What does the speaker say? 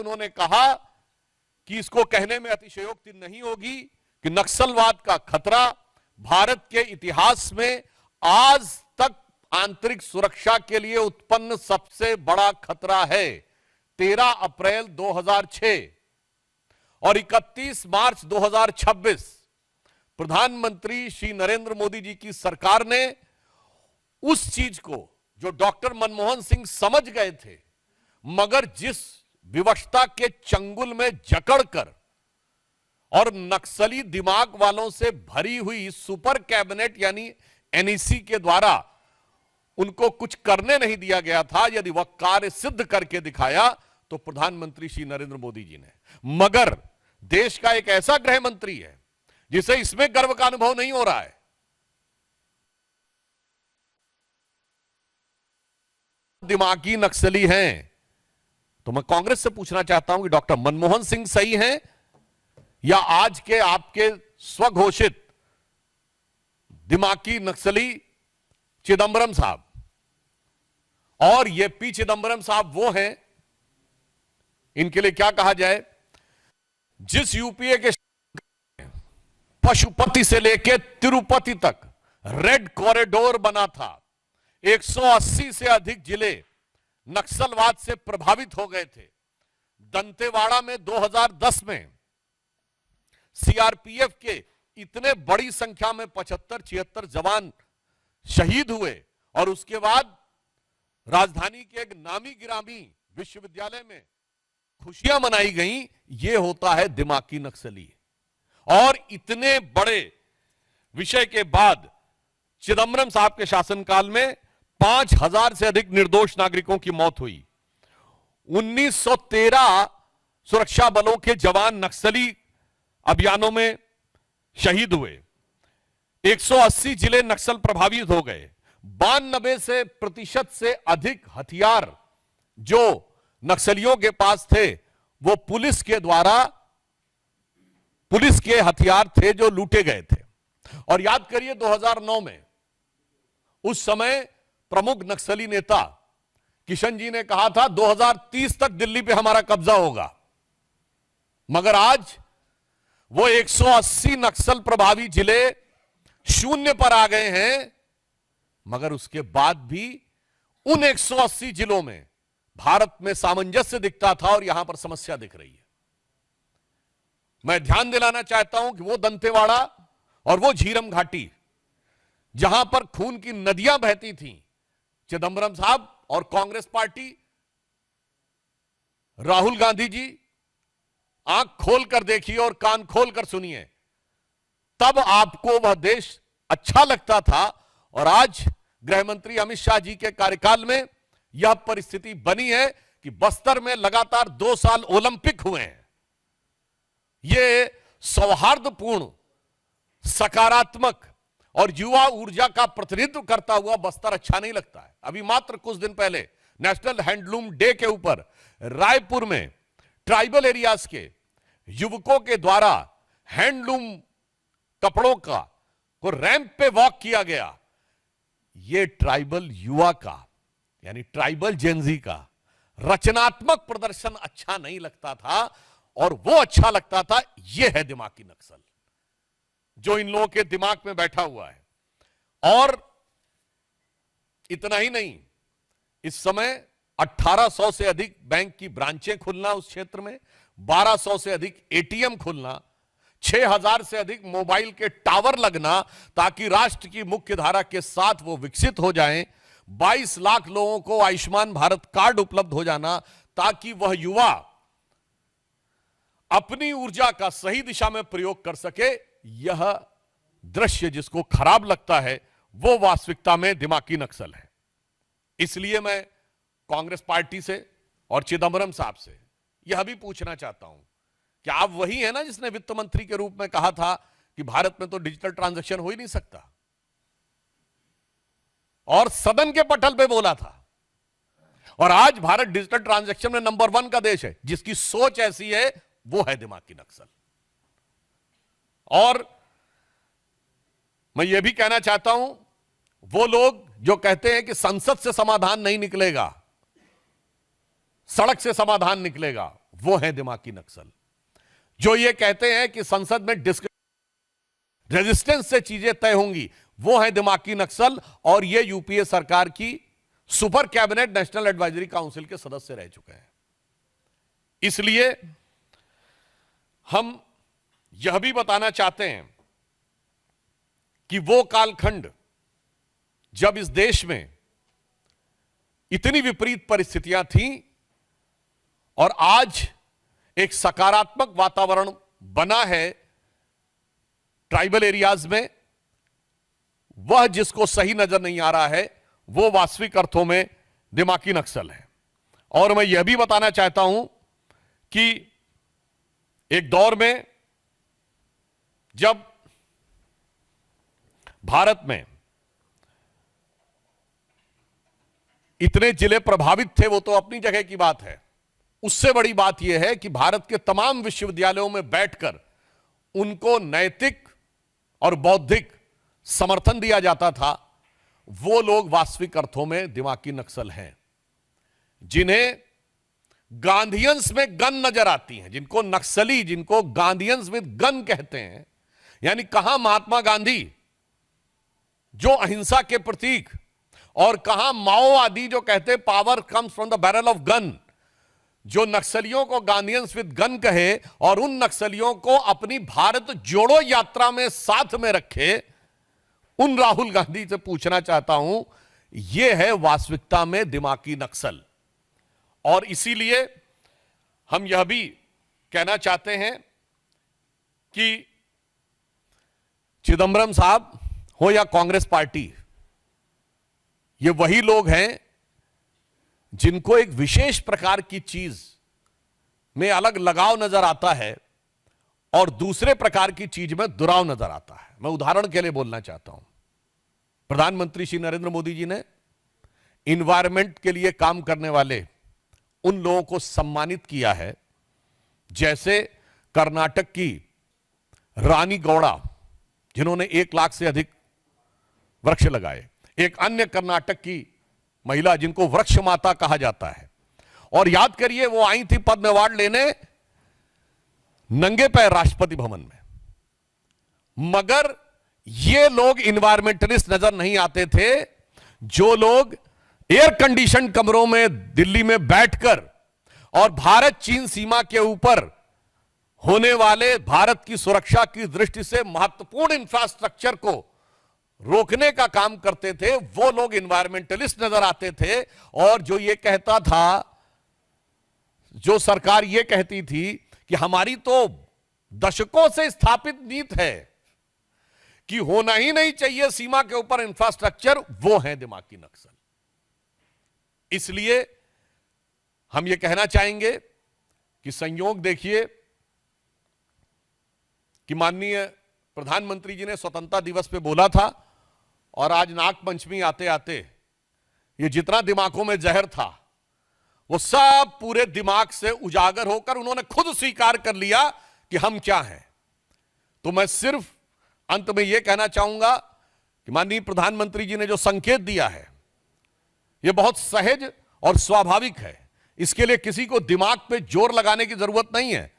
उन्होंने कहा कि इसको कहने में अतिशयोक्ति नहीं होगी कि नक्सलवाद का खतरा भारत के इतिहास में आज तक आंतरिक सुरक्षा के लिए उत्पन्न सबसे बड़ा खतरा है। 13 अप्रैल 2006 और 31 मार्च 2026 प्रधानमंत्री श्री नरेंद्र मोदी जी की सरकार ने उस चीज को जो डॉक्टर मनमोहन सिंह समझ गए थे, मगर जिस विवशता के चंगुल में जकड़कर और नक्सली दिमाग वालों से भरी हुई सुपर कैबिनेट यानी एनईसी के द्वारा उनको कुछ करने नहीं दिया गया था, यदि वह कार्य सिद्ध करके दिखाया तो प्रधानमंत्री श्री नरेंद्र मोदी जी ने। मगर देश का एक ऐसा गृह मंत्री है जिसे इसमें गर्व का अनुभव नहीं हो रहा है। दिमागी नक्सली हैं, तो मैं कांग्रेस से पूछना चाहता हूं कि डॉक्टर मनमोहन सिंह सही हैं या आज के आपके स्वघोषित दिमागी नक्सली चिदंबरम साहब। और ये पी चिदंबरम साहब वो हैं, इनके लिए क्या कहा जाए, जिस यूपीए के पशुपति से लेकर तिरुपति तक रेड कॉरिडोर बना था, 180 से अधिक जिले नक्सलवाद से प्रभावित हो गए थे। दंतेवाड़ा में 2010 में सीआरपीएफ के इतने बड़ी संख्या में 75-76 जवान शहीद हुए और उसके बाद राजधानी के एक नामी गिरामी विश्वविद्यालय में खुशियां मनाई गई। यह होता है दिमागी नक्सली। और इतने बड़े विषय के बाद चिदंबरम साहब के शासनकाल में 5000 से अधिक निर्दोष नागरिकों की मौत हुई। 1913 सुरक्षा बलों के जवान नक्सली अभियानों में शहीद हुए। 180 जिले नक्सल प्रभावित हो गए। 92% से अधिक हथियार जो नक्सलियों के पास थे वो पुलिस के द्वारा, पुलिस के हथियार थे जो लूटे गए थे। और याद करिए 2009 में उस समय प्रमुख नक्सली नेता किशन जी ने कहा था 2030 तक दिल्ली पे हमारा कब्जा होगा, मगर आज वो 180 नक्सल प्रभावी जिले शून्य पर आ गए हैं। मगर उसके बाद भी उन 180 जिलों में भारत में सामंजस्य दिखता था और यहां पर समस्या दिख रही है। मैं ध्यान दिलाना चाहता हूं कि वो दंतेवाड़ा और वो झीरम घाटी जहां पर खून की नदियां बहती थीं, चिदंबरम साहब और कांग्रेस पार्टी, राहुल गांधी जी आंख खोलकर देखिए और कान खोलकर सुनिए, तब आपको वह देश अच्छा लगता था। और आज गृह मंत्री अमित शाह जी के कार्यकाल में यह परिस्थिति बनी है कि बस्तर में लगातार 2 साल ओलंपिक हुए हैं। यह सौहार्दपूर्ण, सकारात्मक और युवा ऊर्जा का प्रतिनिधित्व करता हुआ बस्तर अच्छा नहीं लगता है। अभी मात्र कुछ दिन पहले नेशनल हैंडलूम डे के ऊपर रायपुर में ट्राइबल एरियाज के युवकों के द्वारा हैंडलूम कपड़ों को रैंप पे वॉक किया गया। ये ट्राइबल युवा का यानी ट्राइबल जेनजी का रचनात्मक प्रदर्शन अच्छा नहीं लगता था, और वो अच्छा लगता था। यह है दिमागी नक्सल जो इन लोगों के दिमाग में बैठा हुआ है। और इतना ही नहीं, इस समय 1800 से अधिक बैंक की ब्रांचें खुलना उस क्षेत्र में, 1200 से अधिक एटीएम खुलना, 6000 से अधिक मोबाइल के टावर लगना ताकि राष्ट्र की मुख्य धारा के साथ वो विकसित हो जाएं, 22 लाख लोगों को आयुष्मान भारत कार्ड उपलब्ध हो जाना ताकि वह युवा अपनी ऊर्जा का सही दिशा में प्रयोग कर सके। यह दृश्य जिसको खराब लगता है वो वास्तविकता में दिमागी नक्सल है। इसलिए मैं कांग्रेस पार्टी से और चिदंबरम साहब से यह भी पूछना चाहता हूं कि आप वही है ना जिसने वित्त मंत्री के रूप में कहा था कि भारत में तो डिजिटल ट्रांजैक्शन हो ही नहीं सकता, और सदन के पटल पे बोला था। और आज भारत डिजिटल ट्रांजैक्शन में नंबर 1 का देश है। जिसकी सोच ऐसी है वो है दिमागी नक्सल। और मैं यह भी कहना चाहता हूं, वो लोग जो कहते हैं कि संसद से समाधान नहीं निकलेगा, सड़क से समाधान निकलेगा, वो है दिमागी नक्सल। जो ये कहते हैं कि संसद में रेजिस्टेंस से चीजें तय होंगी, वो है दिमागी नक्सल। और ये यूपीए सरकार की super cabinet national advisory council के सदस्य रह चुके हैं। इसलिए हम यह भी बताना चाहते हैं कि वो कालखंड जब इस देश में इतनी विपरीत परिस्थितियां थीं और आज एक सकारात्मक वातावरण बना है ट्राइबल एरियाज में, वह जिसको सही नजर नहीं आ रहा है वो वास्तविक अर्थों में दिमागी नक्सल है। और मैं यह भी बताना चाहता हूं कि एक दौर में जब भारत में इतने जिले प्रभावित थे, वो तो अपनी जगह की बात है, उससे बड़ी बात यह है कि भारत के तमाम विश्वविद्यालयों में बैठकर उनको नैतिक और बौद्धिक समर्थन दिया जाता था। वो लोग वास्तविक अर्थों में दिमागी नक्सल हैं, जिन्हें गांधीयंस में गन नजर आती हैं, जिनको नक्सली, जिनको गांधीयंस विद गन कहते हैं। यानी कहां महात्मा गांधी जो अहिंसा के प्रतीक, और कहां माओवादी जो कहते power comes from the barrel of gun, जो नक्सलियों को गांधीयंस विद गन कहे और उन नक्सलियों को अपनी भारत जोड़ो यात्रा में साथ में रखे। उन राहुल गांधी से पूछना चाहता हूं, यह है वास्तविकता में दिमागी नक्सल। और इसीलिए हम यह भी कहना चाहते हैं कि चिदंबरम साहब हो या कांग्रेस पार्टी, ये वही लोग हैं जिनको एक विशेष प्रकार की चीज में अलग लगाव नजर आता है और दूसरे प्रकार की चीज में दुराव नजर आता है। मैं उदाहरण के लिए बोलना चाहता हूं, प्रधानमंत्री श्री नरेंद्र मोदी जी ने इन्वायरमेंट के लिए काम करने वाले उन लोगों को सम्मानित किया है, जैसे कर्नाटक की रानी गौड़ा, जिन्होंने 1 लाख से अधिक वृक्ष लगाए। एक अन्य कर्नाटक की महिला जिनको वृक्ष माता कहा जाता है, और याद करिए वो आई थी पद्म अवार्ड लेने नंगे पैर राष्ट्रपति भवन में। मगर ये लोग इन्वायरमेंटलिस्ट नजर नहीं आते थे, जो लोग एयर कंडीशन कमरों में दिल्ली में बैठकर और भारत चीन सीमा के ऊपर होने वाले भारत की सुरक्षा की दृष्टि से महत्वपूर्ण इंफ्रास्ट्रक्चर को रोकने का काम करते थे, वो लोग इन्वायरमेंटलिस्ट नजर आते थे। और जो ये कहता था, जो सरकार ये कहती थी कि हमारी तो दशकों से स्थापित नीति है कि होना ही नहीं चाहिए सीमा के ऊपर इंफ्रास्ट्रक्चर, वो है दिमागी नक्सल। इसलिए हम ये कहना चाहेंगे कि संयोग देखिए कि माननीय प्रधानमंत्री जी ने स्वतंत्रता दिवस पे बोला था, और आज नागपंचमी आते आते ये जितना दिमागों में जहर था वो सब पूरे दिमाग से उजागर होकर उन्होंने खुद स्वीकार कर लिया कि हम क्या हैं। तो मैं सिर्फ अंत में यह कहना चाहूंगा कि माननीय प्रधानमंत्री जी ने जो संकेत दिया है यह बहुत सहज और स्वाभाविक है। इसके लिए किसी को दिमाग पे जोर लगाने की जरूरत नहीं है।